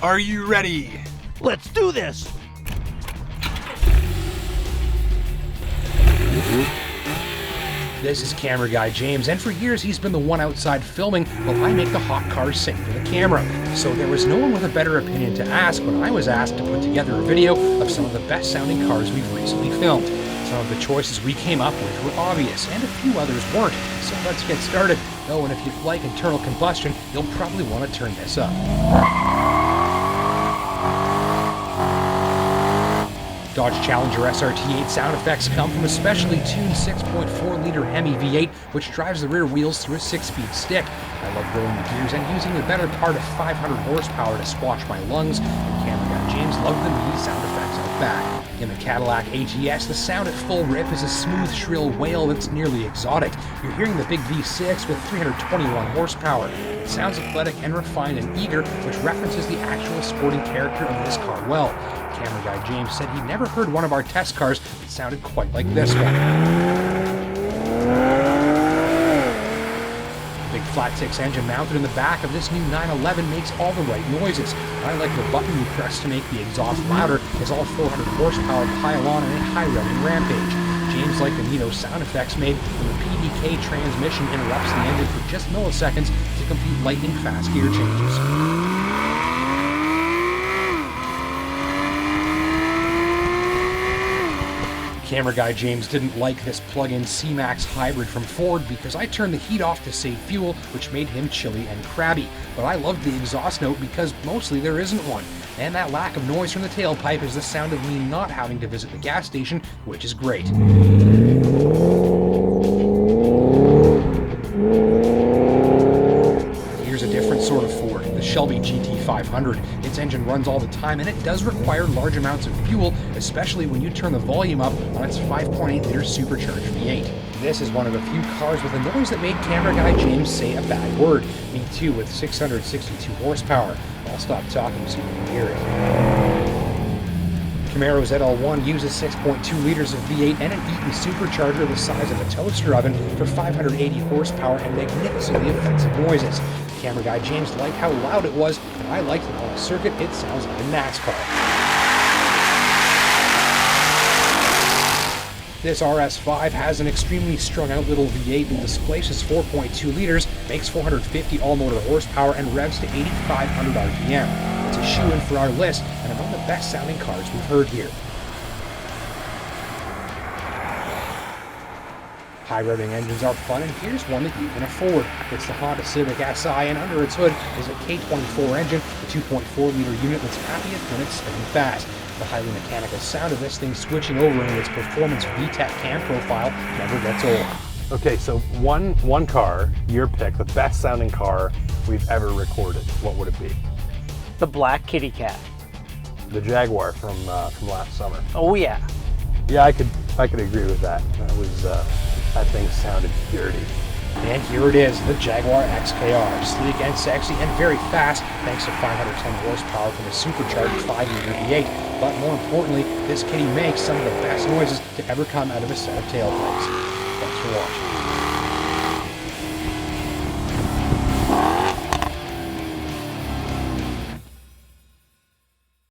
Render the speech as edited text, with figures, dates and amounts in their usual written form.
Are you ready? Let's do this! This is camera guy James, and for years he's been the one outside filming while I make the hot cars sing for the camera. So there was no one with a better opinion to ask when I was asked to put together a video of some of the best sounding cars we've recently filmed. Some of the choices we came up with were obvious, and a few others weren't, so let's get started. Oh, and if you like internal combustion, you'll probably want to turn this up. Dodge Challenger SRT8 sound effects come from a specially tuned 6.4-liter Hemi V8, which drives the rear wheels through a 6-speed stick. I love rolling the gears and using the better part of 500 horsepower to squash my lungs, and camera guy James loved the meaty sound effects out back. In the Cadillac ATS, the sound at full rip is a smooth, shrill wail that's nearly exotic. You're hearing the big V6 with 321 horsepower. It sounds athletic and refined and eager, which references the actual sporting character of this car well. Camera guy James said he'd never heard one of our test cars that sounded quite like this one. The big flat six engine mounted in the back of this new 911 makes all the right noises. I like the button you press to make the exhaust louder, as all 400 horsepower pile on in a high-revving rampage. James liked the neato sound effects made when the PDK transmission interrupts the engine for just milliseconds to complete lightning-fast gear changes. Camera guy James didn't like this plug-in C-Max hybrid from Ford because I turned the heat off to save fuel, which made him chilly and crabby. But I loved the exhaust note because mostly there isn't one. And that lack of noise from the tailpipe is the sound of me not having to visit the gas station, which is great. Here's a different sort of Ford, the Shelby GT500. Its engine runs all the time, and it does require large amounts of fuel, especially when you turn the volume up on its 5.8-liter supercharged V8. This is one of the few cars with a noise that made camera guy James say a bad word. Me too, with 662 horsepower. I'll stop talking so you can hear it. Camaro ZL1 uses 6.2 liters of V8 and an Eaton supercharger the size of a toaster oven for 580 horsepower and magnificently offensive noises. Camera guy James liked how loud it was, and I liked that on a circuit it sounds like a NASCAR. This RS5 has an extremely strung out little V8 that displaces 4.2 liters, makes 450 all-motor horsepower, and revs to 8,500 RPM. It's a shoe-in for our list, and among the best-sounding cars we've heard here. High-revving engines are fun, and here's one that you can afford. It's the Honda Civic Si, and under its hood is a K24 engine, a 2.4-liter unit that's happiest when it's spinning fast. The highly mechanical sound of this thing switching over into its performance VTEC cam profile never gets old. Okay, so one car, your pick, the best sounding car we've ever recorded. What would it be? The black kitty cat. The Jaguar from last summer. Oh yeah. Yeah, I could agree with that. That thing sounded dirty. And here it is, the Jaguar XKR, sleek and sexy and very fast thanks to 510 horsepower from a supercharged 5-liter V8. But more importantly, this kitty makes some of the best noises to ever come out of a set of tailpipes. Thanks for watching.